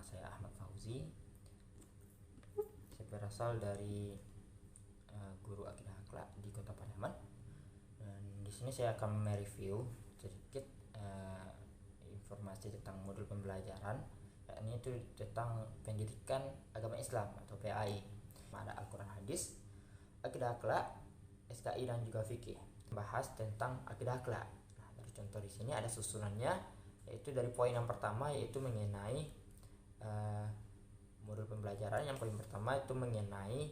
Nama saya Ahmad Fauzi. Saya berasal dari guru akidah akhlak di Kota Pariaman. Dan di sini saya akan mereview sedikit informasi tentang modul pembelajaran, yakni itu tentang pendidikan agama Islam atau PAI. Ada Al-Quran, hadis, akidah akhlak, SKI dan juga fikih. Bahas tentang akidah akhlak. Nah, dari contoh di sini ada susunannya, yaitu dari poin yang pertama yaitu mengenai modul pembelajaran. Yang poin pertama itu mengenai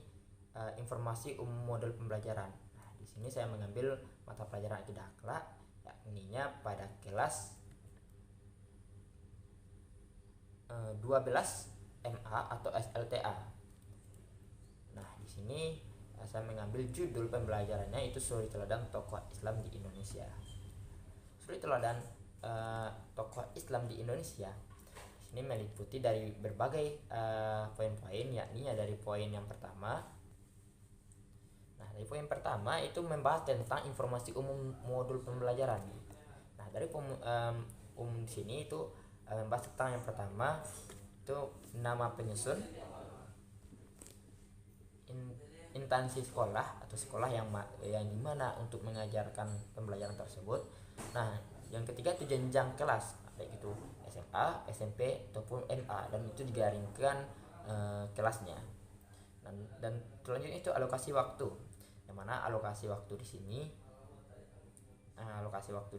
informasi umum modul pembelajaran. Nah, di sini saya mengambil mata pelajaran akidah akhlak, yakninya pada kelas 12 MA atau SLTA. Nah, di sini saya mengambil judul pembelajarannya itu Suri Teladan Tokoh Islam di Indonesia. Suri Teladan tokoh Islam di Indonesia ini meliputi dari berbagai poin-poin, yakni dari poin yang pertama. Nah, dari poin pertama itu membahas tentang informasi umum modul pembelajaran. Nah, dari umum di sini itu membahas tentang yang pertama itu nama penyusun, instansi sekolah atau sekolah yang dimana untuk mengajarkan pembelajaran tersebut. Nah, yang ketiga itu jenjang kelas, baik itu SMA, SMP ataupun MA, dan itu digaringkan kelasnya. Dan selanjutnya itu alokasi waktu, yang mana alokasi waktu di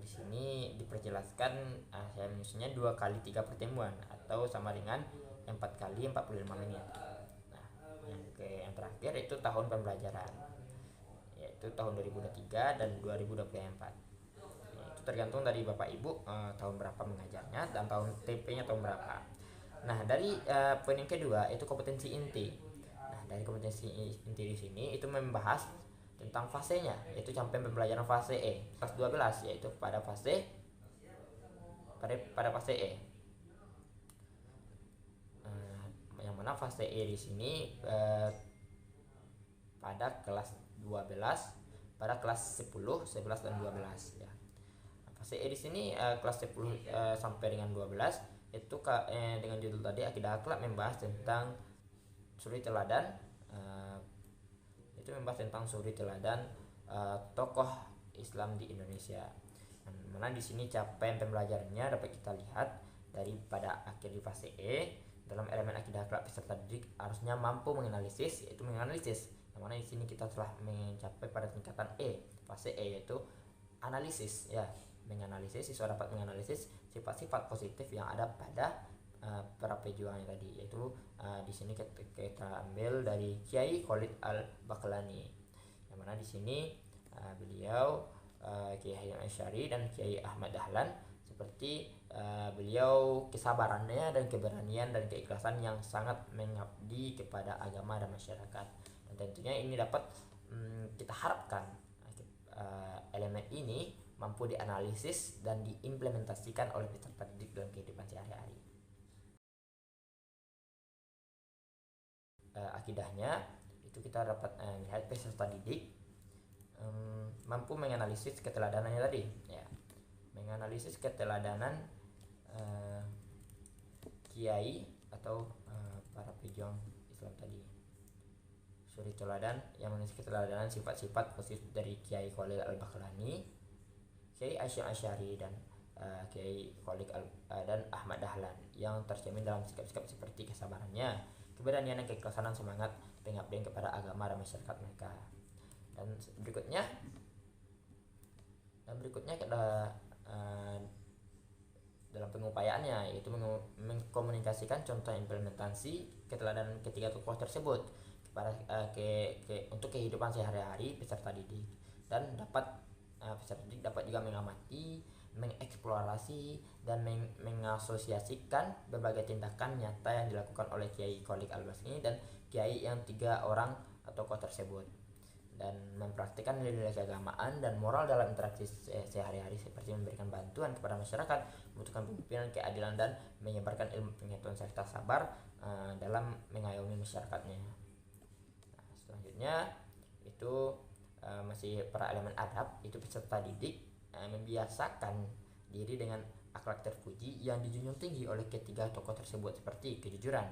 sini diperjelaskan saya menyusunnya 2 kali 3 pertemuan atau sama dengan 4 kali 45 menit. Nah, yang terakhir itu tahun pembelajaran, yaitu tahun 2023 dan 2024. Itu tergantung dari Bapak Ibu tahun berapa mengajarnya dan tahun TP-nya tahun berapa. Nah, dari poin yang kedua itu kompetensi inti. Nah, dari kompetensi inti di sini itu membahas tentang fasenya, yaitu sampai pembelajaran fase E kelas 12, yaitu pada fase E. Yang mana fase E di sini pada kelas 12, pada kelas 10, 11 dan 12 ya. Fase E di sini kelas 10 sampai dengan 12 itu dengan judul tadi akidah akhlak, membahas tentang suri teladan, itu membahas tentang suri teladan tokoh Islam di Indonesia. Mana di sini capaian pembelajarannya dapat kita lihat daripada akhir di fase E. Dalam elemen akidah akhlak peserta didik harusnya mampu menganalisis, yaitu menganalisis. Yang mana di sini kita telah mencapai pada tingkatan E, fase E, yaitu analisis ya. Menganalisis, siswa dapat menganalisis sifat-sifat positif yang ada pada para pejuangnya tadi, yaitu di sini kita ambil dari Kiai Khalid Al-Baqlani, yang mana di sini beliau Kiai Hasyim Asy'ari dan Kiai Ahmad Dahlan, seperti beliau kesabarannya dan keberanian dan keikhlasan yang sangat mengabdi kepada agama dan masyarakat. Dan tentunya ini dapat kita harapkan elemen ini mampu dianalisis dan diimplementasikan oleh peserta didik dalam kehidupan sehari-hari. Akidahnya itu kita dapat melihat peserta didik mampu menganalisis keteladanannya tadi ya, menganalisis keteladanan kiai atau para pejuang Islam tadi. Suri teladan yang menunjukkan keteladanan sifat-sifat positif dari Kiai Khalid Al-Baqlani, Kiai Hasyim Asy'ari dan Kiai Khalid dan Ahmad Dahlan, yang tercermin dalam sikap-sikap seperti kesabarannya, keberanian dan keikhlasan, semangat pengabdian kepada agama dan masyarakat mereka. Dan berikutnya ada dalam pengupayaannya, yaitu mengkomunikasikan contoh implementasi keteladanan ketiga tokoh tersebut kepada untuk kehidupan sehari-hari peserta didik, dan peserta didik dapat juga mengamati, mengeksplorasi dan mengasosiasikan berbagai tindakan nyata yang dilakukan oleh Kiai Khalid Al-Baqlani dan kiai yang 3 orang tokoh tersebut, dan mempraktikkan nilai-nilai keagamaan dan moral dalam interaksi sehari-hari, seperti memberikan bantuan kepada masyarakat, membutuhkan pemimpinan, keadilan, dan menyebarkan ilmu pengetahuan serta sabar dalam mengayomi masyarakatnya. Nah, selanjutnya itu masih para elemen adab, itu peserta didik membiasakan diri dengan akhlak terpuji yang dijunjung tinggi oleh ketiga tokoh tersebut seperti kejujuran,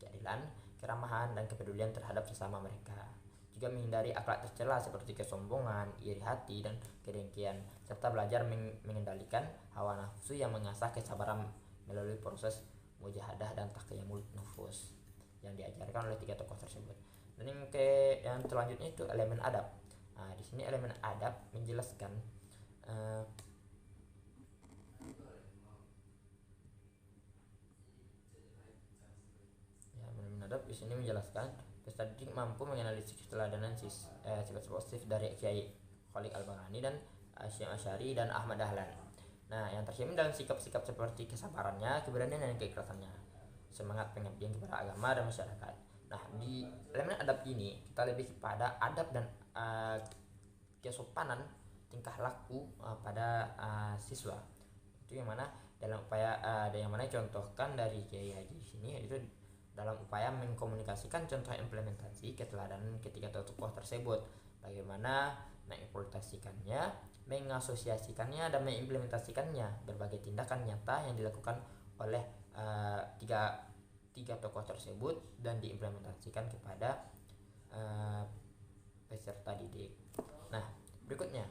keadilan, keramahan, dan kepedulian terhadap sesama mereka. Juga menghindari akhlak tercela seperti kesombongan, iri hati, dan kedengkian, serta belajar mengendalikan hawa nafsu yang mengasah kesabaran melalui proses mujahadah dan taqiyamul nufus yang diajarkan oleh tiga tokoh tersebut. Dan yang selanjutnya itu elemen adab. Nah, di sini elemen adab menjelaskan elemen adab di sini menjelaskan peserta didik mampu menganalisis keteladanan sifat positif dari Kiai Khalid Al-Baghdadi dan Hasyim Asy'ari dan Ahmad Dahlan. Nah, yang tercermin dalam sikap-sikap seperti kesabarannya, keberanian, dan keikhlasannya, semangat pengabdian kepada agama dan masyarakat. Nah, di elemen adab ini kita lebih kepada adab dan kesopanan tingkah laku pada siswa. Itu yang mana dalam upaya yang mana contohkan dari Kiai Haji di sini, yaitu dalam upaya mengkomunikasikan contoh implementasi keteladanan ketiga tokoh tersebut, bagaimana mengimplementasikannya, mengasosiasikannya, dan mengimplementasikannya berbagai tindakan nyata yang dilakukan oleh tiga tokoh tersebut dan diimplementasikan kepada peserta didik. Nah, berikutnya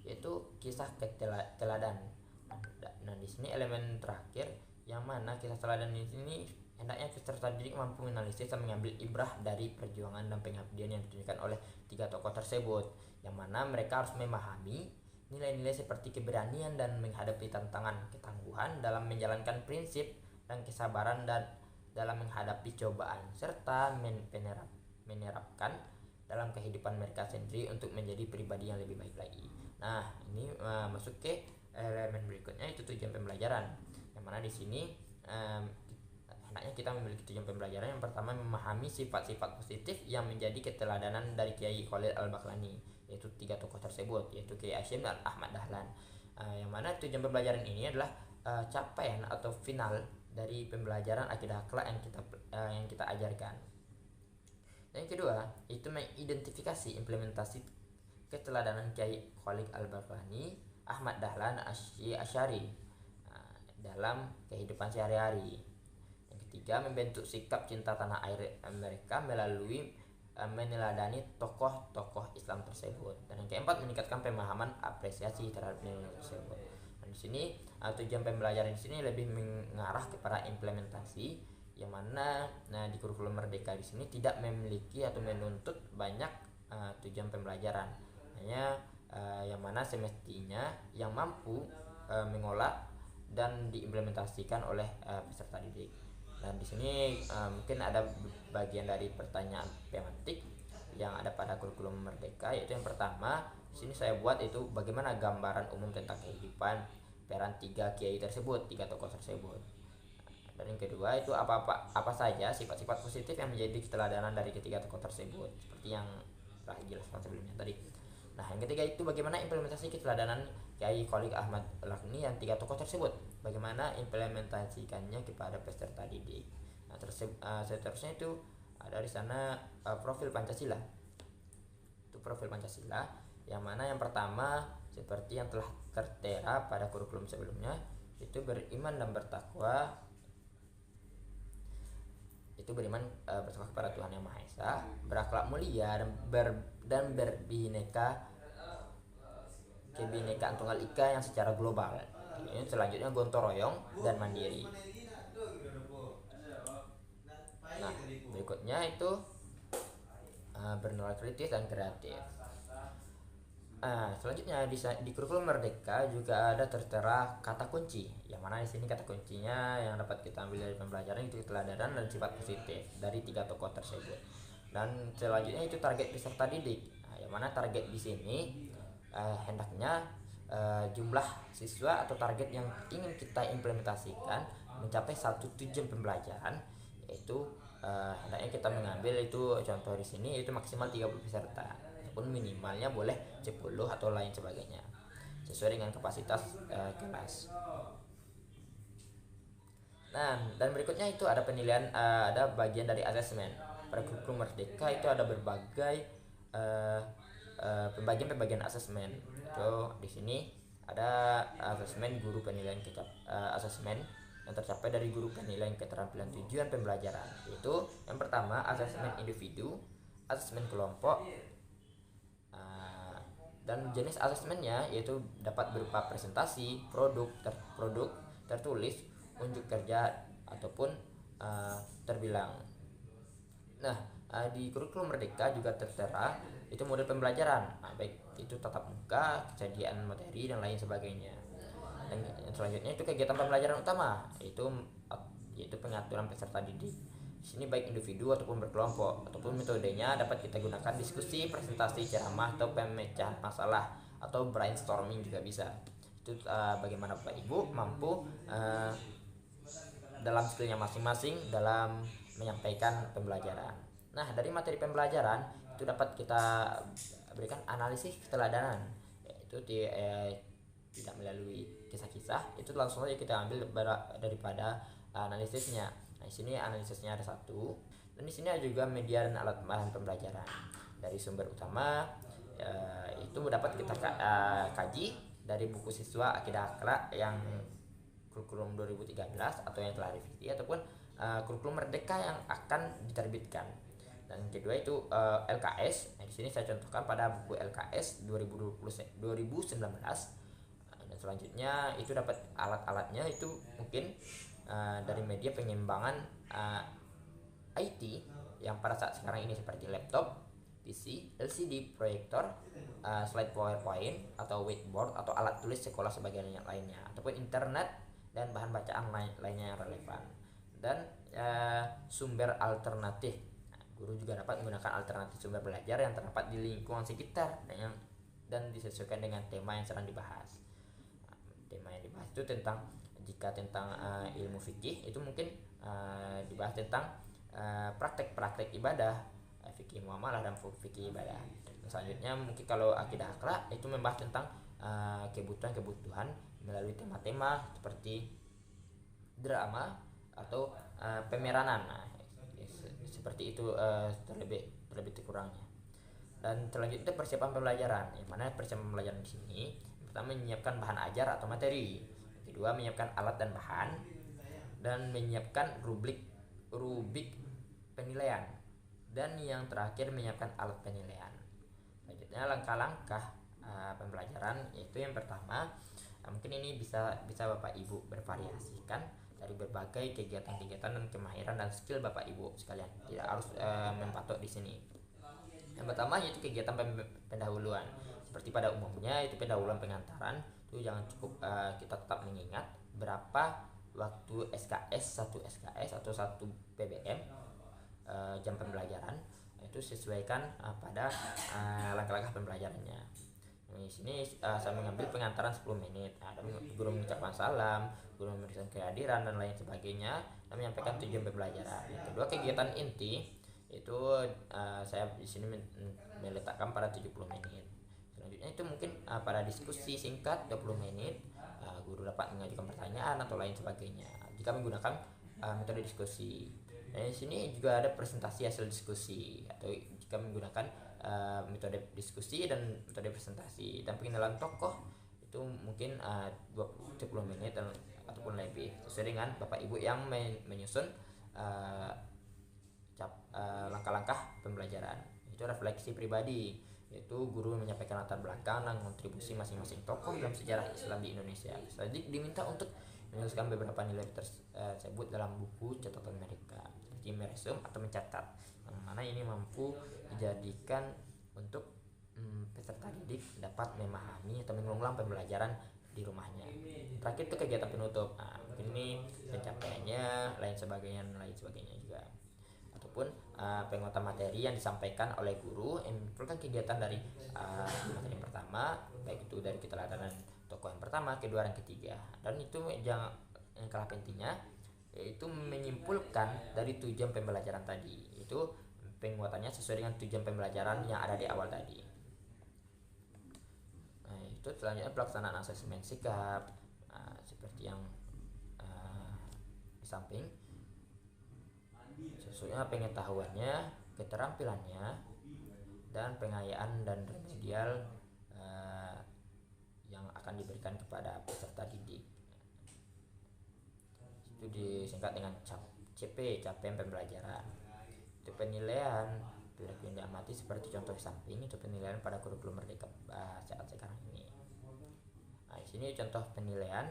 yaitu kisah teladan. Nah, di sini elemen terakhir yang mana kisah teladan di sini hendaknya peserta didik mampu menganalisis dan mengambil ibrah dari perjuangan dan pengabdian yang ditunjukkan oleh tiga tokoh tersebut, yang mana mereka harus memahami nilai-nilai seperti keberanian dan menghadapi tantangan, ketangguhan dalam menjalankan prinsip, dan kesabaran dan dalam menghadapi cobaan, serta menerapkan dalam kehidupan mereka sendiri untuk menjadi pribadi yang lebih baik lagi. Nah, ini masuk ke elemen berikutnya, itu tujuan pembelajaran, yang mana di sini hendaknya kita memiliki tujuan pembelajaran. Yang pertama, memahami sifat-sifat positif yang menjadi keteladanan dari Kiai Khalid Al-Baghdadi, yaitu tiga tokoh tersebut, yaitu Kiai Hasyim dan Ahmad Dahlan. Yang mana tujuan pembelajaran ini adalah capaian atau final dari pembelajaran akidah akhlak yang kita ajarkan. Yang kedua, itu mengidentifikasi implementasi keteladanan Kiai Khalid Al-Baghdadi, Ahmad Dahlan, Hasyim Asy'ari dalam kehidupan sehari-hari. Yang ketiga, membentuk sikap cinta tanah air mereka melalui meneladani tokoh-tokoh Islam tersebut. Dan yang keempat, meningkatkan pemahaman apresiasi terhadap nilai tersebut. Dan di sini tujuan pembelajaran di sini lebih mengarah kepada implementasi, yang mana di kurikulum Merdeka di sini tidak memiliki atau menuntut banyak tujuan pembelajaran, hanya yang mana semestinya yang mampu mengolah dan diimplementasikan oleh peserta didik. Dan di sini mungkin ada bagian dari pertanyaan pemantik yang ada pada kurikulum Merdeka, yaitu yang pertama di sini saya buat itu bagaimana gambaran umum tentang kehidupan peran tiga kiai tersebut, tiga tokoh tersebut. Dan yang kedua itu apa saja sifat-sifat positif yang menjadi keteladanan dari ketiga tokoh tersebut, seperti yang telah dijelaskan sebelumnya tadi. Nah, yang ketiga itu bagaimana implementasi keteladanan Kiai Khalid Ahmad Baghdadi yang tiga tokoh tersebut, bagaimana implementasikannya kepada peserta didik. Nah, seterusnya itu ada di sana profil Pancasila. Itu profil Pancasila, yang mana yang pertama seperti yang telah tertera pada kurikulum sebelumnya, itu beriman dan bertakwa, itu beriman bertakwa kepada Tuhan Yang Maha Esa, berakhlak mulia dan berbineka kebinekaan tunggal ika yang secara global. Ini selanjutnya gotong royong dan mandiri. Nah, berikutnya itu bernilai kritis dan kreatif. Selanjutnya di kurikulum Merdeka juga ada tertera kata kunci, yang mana di sini kata kuncinya yang dapat kita ambil dari pembelajaran itu keteladanan dan sifat positif dari tiga tokoh tersebut. Dan selanjutnya itu target peserta didik, yang mana target di sini hendaknya jumlah siswa atau target yang ingin kita implementasikan mencapai satu tujuan pembelajaran, yaitu hendaknya kita mengambil itu contoh di sini itu maksimal 30 peserta, ataupun minimalnya boleh 10 atau lain sebagainya sesuai dengan kapasitas kelas. Nah, dan berikutnya itu ada penilaian, ada bagian dari asesmen. Pada kurikulum Merdeka itu ada berbagai pembagian asesmen. Itu di sini ada asesmen guru penilaian asesmen yang tercapai dari guru penilaian keterampilan tujuan pembelajaran, yaitu yang pertama asesmen individu, asesmen kelompok, dan jenis asesmennya yaitu dapat berupa presentasi, produk tertulis, unjuk kerja ataupun terbilang. Nah, di kurikulum Merdeka juga tertera itu model pembelajaran, baik itu tatap muka, kejadian materi dan lain sebagainya. Dan yang selanjutnya itu kegiatan pembelajaran utama, yaitu pengaturan peserta didik. Di sini baik individu ataupun berkelompok, ataupun metodenya dapat kita gunakan diskusi, presentasi, ceramah, atau pemecahan masalah, atau brainstorming juga bisa. Itu bagaimana Bapak Ibu mampu dalam skillnya masing-masing dalam menyampaikan pembelajaran. Nah, dari materi pembelajaran itu dapat kita berikan analisis keteladanan, yaitu tidak melalui kisah-kisah, itu langsung saja kita ambil daripada analisisnya. Nah, di sini analisisnya ada satu, dan di sini juga media dan alat bahan pembelajaran. Dari sumber utama itu dapat kita kaji dari buku siswa Akidah Akhlak yang kurikulum 2013 atau yang telah revisi, ataupun kurikulum Merdeka yang akan diterbitkan. Dan kedua itu LKS. Nah, di sini saya contohkan pada buku LKS 2019. Dan selanjutnya itu dapat alat-alatnya itu mungkin dari media pengembangan IT yang pada saat sekarang ini seperti laptop, PC, LCD, proyektor, slide PowerPoint atau whiteboard atau alat tulis sekolah sebagai lainnya, ataupun internet dan bahan bacaan lainnya yang relevan. Dan sumber alternatif. Nah, guru juga dapat menggunakan alternatif sumber belajar yang terdapat di lingkungan sekitar dan disesuaikan dengan tema yang sedang dibahas. Tema yang dibahas itu tentang ilmu fikih, itu mungkin dibahas tentang praktek-praktek ibadah, fikih muamalah dan fikih ibadah. Selanjutnya mungkin kalau akidah akhlak itu membahas tentang kebutuhan melalui tema-tema seperti drama atau pemeranan. Nah, seperti itu terlebih kurangnya. Dan selanjutnya persiapan pembelajaran, yang mana persiapan pembelajaran di sini pertama menyiapkan bahan ajar atau materi, kedua menyiapkan alat dan bahan, dan menyiapkan rubrik penilaian, dan yang terakhir menyiapkan alat penilaian. Selanjutnya langkah-langkah pembelajaran, yaitu yang pertama mungkin ini bisa Bapak Ibu bervariasikan dari berbagai kegiatan-kegiatan dan kemahiran dan skill Bapak Ibu sekalian, tidak harus mempatok di sini. Yang pertama yaitu kegiatan pendahuluan. Seperti pada umumnya itu pendahuluan pengantaran, itu jangan cukup kita tetap mengingat berapa waktu SKS, 1 SKS atau 1 PBM jam pembelajaran, itu sesuaikan pada langkah-langkah pembelajarannya. Di sini saya mengambil pengantaran 10 menit. Ada guru mengucapkan salam, guru memberikan kehadiran dan lain sebagainya, dan menyampaikan tujuan pembelajaran. Yang kedua kegiatan inti itu saya di sini meletakkan pada 70 menit. Selanjutnya itu mungkin pada diskusi singkat 20 menit, guru dapat mengajukan pertanyaan atau lain sebagainya jika menggunakan metode diskusi. Dan di sini juga ada presentasi hasil diskusi atau jika menggunakan metode diskusi dan metode presentasi. Dan pengenalan tokoh itu mungkin 20 menit ataupun lebih, sesuai dengan Bapak Ibu yang menyusun langkah-langkah pembelajaran. Itu refleksi pribadi, yaitu guru menyampaikan latar belakang dan kontribusi masing-masing tokoh dalam sejarah Islam di Indonesia. Selanjutnya diminta untuk menuliskan beberapa nilai tersebut dalam buku catatan mereka, seperti meresum atau mencatat, yang mana ini mampu dijadikan untuk peserta didik dapat memahami atau mengulang pembelajaran di rumahnya. Terakhir itu kegiatan penutup. Nah, ini pencapaiannya, lain sebagainya juga, ataupun penguatan materi yang disampaikan oleh guru yang merupakan kegiatan dari materi yang pertama, baik itu dari keteladanan tokoh yang pertama, kedua, dan ketiga. Dan itu yang kalah pentingnya yaitu menyimpulkan dari tujuan pembelajaran tadi, itu penguatannya sesuai dengan tujuan pembelajaran yang ada di awal tadi. Nah, itu selanjutnya pelaksanaan asesmen sikap, seperti yang di samping, sesuai pengetahuannya, keterampilannya, dan pengayaan dan remedial yang akan diberikan kepada peserta didik. Itu disingkat dengan CP, capaian pembelajaran. Itu penilaian perilaku yang diamati seperti contoh samping itu penilaian pada kurikulum Merdeka saat sekarang ini. Nah, di sini contoh penilaian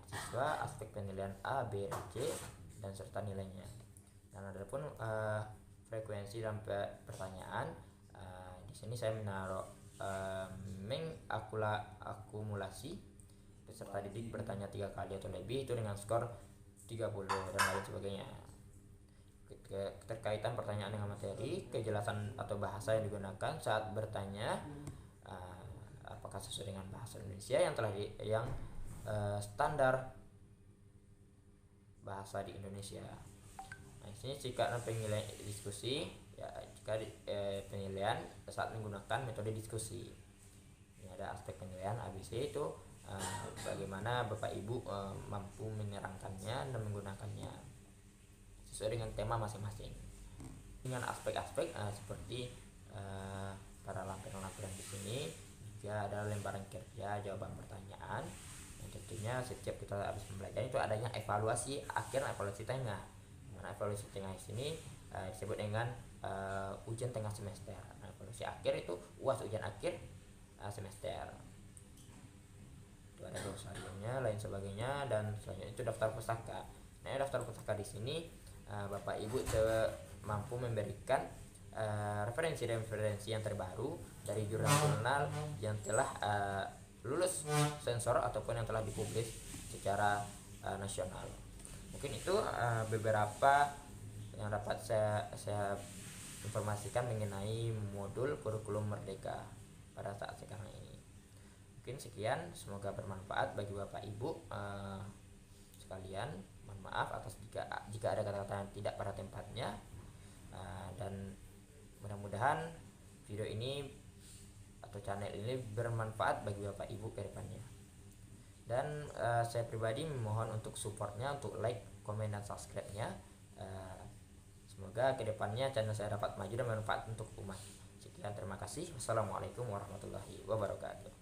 siswa, aspek penilaian A, B, dan C, dan serta nilainya. Dan ada pun frekuensi dan pertanyaan. Di sini saya menaruh mengakumulasi peserta didik bertanya 3 kali atau lebih itu dengan skor 30 dan lain sebagainya. Keterkaitan pertanyaan dengan materi, kejelasan atau bahasa yang digunakan saat bertanya, apakah sesuai dengan bahasa Indonesia yang telah standar bahasa di Indonesia. Nah, di sini jika penilaian diskusi, ya jika penilaian saat menggunakan metode diskusi. Ini ada aspek penilaian ABC itu bagaimana Bapak Ibu mampu menerangkannya dan menggunakannya sesuai dengan tema masing-masing. Dengan aspek-aspek seperti pada lampiran-lampiran di sini juga ada lembaran kerja, jawaban pertanyaan. Dan tentunya setiap kita habis pembelajaran itu adanya evaluasi akhir, evaluasi tengah. Mana evaluasi tengah di sini disebut dengan ujian tengah semester. Nah, evaluasi akhir itu UAS, ujian akhir semester. Itu ada glossariumnya, lain sebagainya, dan selanjutnya itu daftar pustaka. Nah, daftar pustaka di sini Bapak Ibu mampu memberikan referensi yang terbaru dari jurnal-jurnal yang telah lulus sensor ataupun yang telah dipublis secara nasional. Mungkin itu beberapa yang dapat saya informasikan mengenai modul kurikulum Merdeka pada saat sekarang ini. Mungkin sekian, semoga bermanfaat bagi Bapak Ibu sekalian. Mohon maaf atas jika ada kata-kata yang tidak pada tempatnya, dan mudah-mudahan video ini atau channel ini bermanfaat bagi Bapak Ibu ke depannya. Dan saya pribadi memohon untuk supportnya, untuk like, komen, dan subscribe-nya. Semoga ke depannya channel saya dapat maju dan bermanfaat untuk umat. Sekian, terima kasih. Wassalamualaikum warahmatullahi wabarakatuh.